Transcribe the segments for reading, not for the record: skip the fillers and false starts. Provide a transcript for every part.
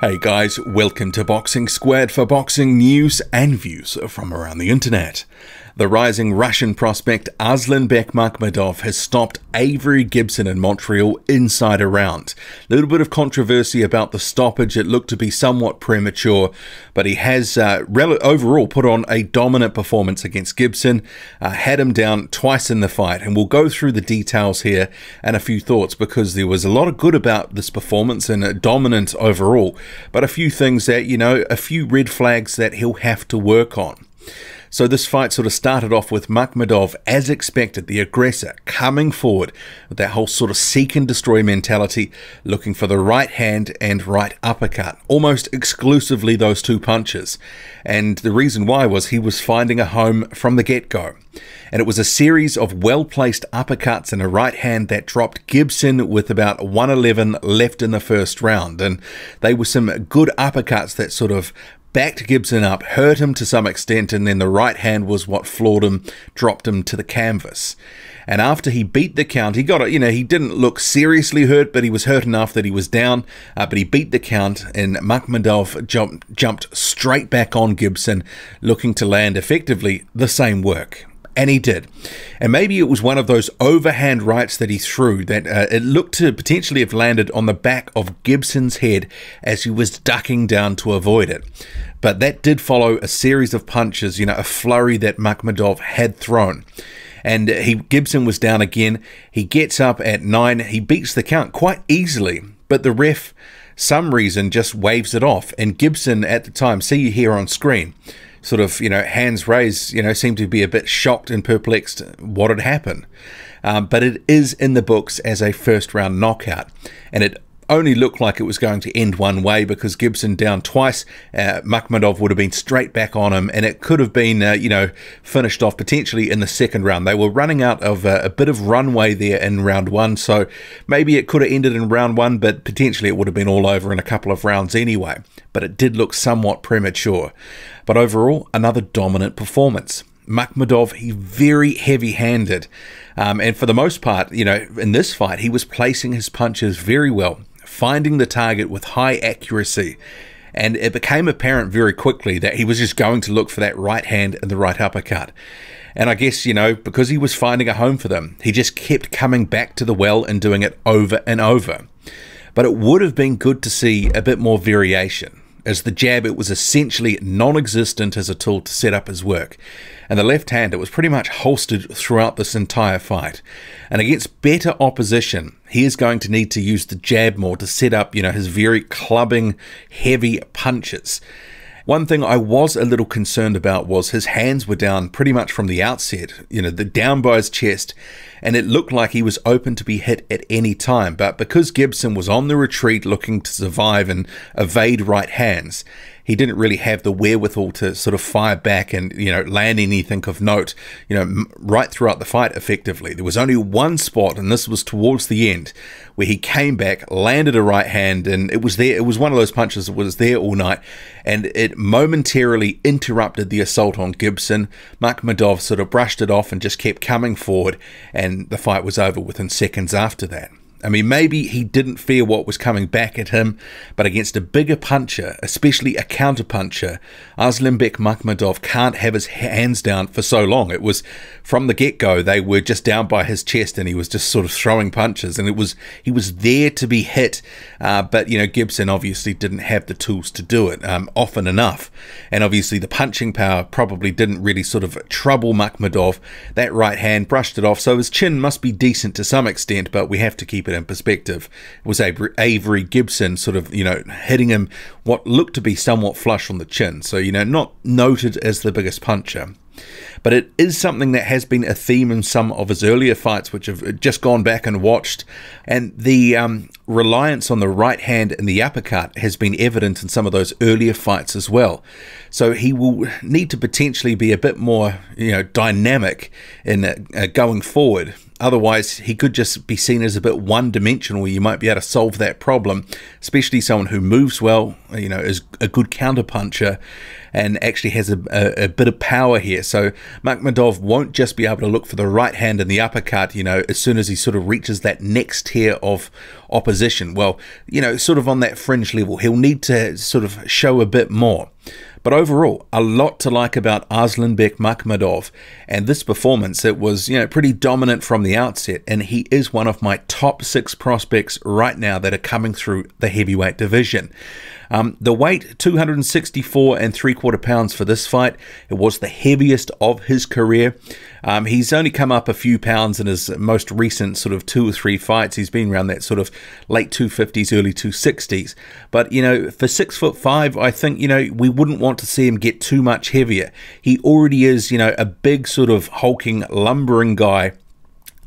Hey guys, welcome to Boxing Squared for boxing news and views from around the internet. The rising Russian prospect Arslanbek Makhmudov has stopped Avery Gibson in Montreal inside a round. A little bit of controversy about the stoppage. It looked to be somewhat premature, but he has overall put on a dominant performance against Gibson, had him down twice in the fight, and we'll go through the details here and a few thoughts because there was a lot of good about this performance and dominant overall, but a few things that, a few red flags that he'll have to work on. So this fight sort of started off with Makhmudov, as expected, the aggressor, coming forward with that whole sort of seek and destroy mentality, looking for the right hand and right uppercut, almost exclusively those two punches. And the reason why was he was finding a home from the get-go. And it was a series of well-placed uppercuts and a right hand that dropped Gibson with about 111 left in the first round. And they were some good uppercuts that sort of backed Gibson up, hurt him to some extent, and then the right hand was what floored him, dropped him to the canvas. And after he beat the count, he got it, he didn't look seriously hurt, but he was hurt enough that he was down, but he beat the count, and Makhmudov jumped straight back on Gibson, looking to land effectively the same work. And he did. And maybe it was one of those overhand rights that he threw that it looked to potentially have landed on the back of Gibson's head as he was ducking down to avoid it. But that did follow a series of punches, a flurry that Makhmudov had thrown. And Gibson was down again. He gets up at 9. He beats the count quite easily. But the ref, some reason, just waves it off. And Gibson at the time, see you here on screen, sort of, hands raised, seemed to be a bit shocked and perplexed what had happened. But it is in the books as a first round knockout. And it only looked like it was going to end one way because Gibson down twice, Makhmudov would have been straight back on him, and it could have been, finished off potentially in the second round. They were running out of a bit of runway there in round one, so maybe it could have ended in round one, but potentially it would have been all over in a couple of rounds anyway. But it did look somewhat premature. But overall, another dominant performance. Makhmudov, he's very heavy-handed, and for the most part, in this fight, he was placing his punches very well, finding the target with high accuracy, and it became apparent very quickly that he was just going to look for that right hand and the right uppercut. And I guess, because he was finding a home for them, he just kept coming back to the well and doing it over and over. But it would have been good to see a bit more variation. As the jab, it was essentially non-existent as a tool to set up his work. And the left hand, it was pretty much holstered throughout this entire fight. And against better opposition, he is going to need to use the jab more to set up, his very clubbing, heavy punches. One thing I was a little concerned about was his hands were down pretty much from the outset, the down by his chest, and it looked like he was open to be hit at any time. But because Gibson was on the retreat looking to survive and evade right hands, he didn't really have the wherewithal to sort of fire back and, land anything of note, right throughout the fight effectively. There was only one spot, and this was towards the end, where he came back, landed a right hand, and it was there. It was one of those punches that was there all night, and it momentarily interrupted the assault on Gibson. Makhmudov sort of brushed it off and just kept coming forward, and the fight was over within seconds after that. I mean, maybe he didn't fear what was coming back at him, but against a bigger puncher, especially a counter puncher, Arslanbek Makhmudov can't have his hands down for so long. It was from the get-go, they were just down by his chest and he was just sort of throwing punches, and he was there to be hit, but Gibson obviously didn't have the tools to do it often enough, and obviously the punching power probably didn't really sort of trouble Makhmudov. That right hand brushed it off, so his chin must be decent to some extent, but we have to keep it in perspective. It was Avery Gibson sort of, hitting him what looked to be somewhat flush on the chin. So, not noted as the biggest puncher. But it is something that has been a theme in some of his earlier fights, which have just gone back and watched. And the reliance on the right hand and the uppercut has been evident in some of those earlier fights as well. So he will need to potentially be a bit more, dynamic in going forward. Otherwise, he could just be seen as a bit one-dimensional. You might be able to solve that problem, especially someone who moves well, you know, is a good counterpuncher, and actually has a bit of power here. So Makhmudov won't just be able to look for the right hand and the uppercut, you know, as soon as he sort of reaches that next tier of opposition. Well, you know, sort of on that fringe level, he'll need to sort of show a bit more. But overall, a lot to like about Arslanbek Makhmudov, and this performance, it was, you know, pretty dominant from the outset, and he is one of my top 6 prospects right now that are coming through the heavyweight division. The weight, 264 3/4 pounds for this fight. It was the heaviest of his career. He's only come up a few pounds in his most recent sort of 2 or 3 fights. He's been around that sort of late 250s, early 260s. But, you know, for 6'5", I think, you know, we wouldn't want to see him get too much heavier. He already is, you know, a big sort of hulking, lumbering guy.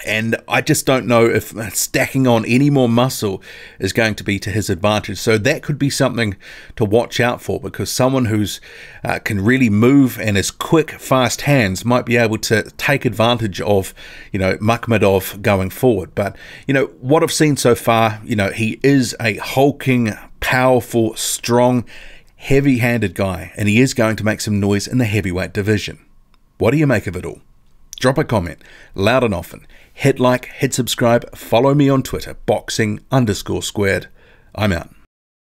And I just don't know if stacking on any more muscle is going to be to his advantage. So that could be something to watch out for, because someone who's can really move and is quick, fast hands might be able to take advantage of, you know, Makhmudov going forward. But, you know, what I've seen so far, you know, he is a hulking, powerful, strong, heavy-handed guy, and he is going to make some noise in the heavyweight division. What do you make of it all? Drop a comment, loud and often. Hit like, hit subscribe, follow me on Twitter, boxing_squared. I'm out.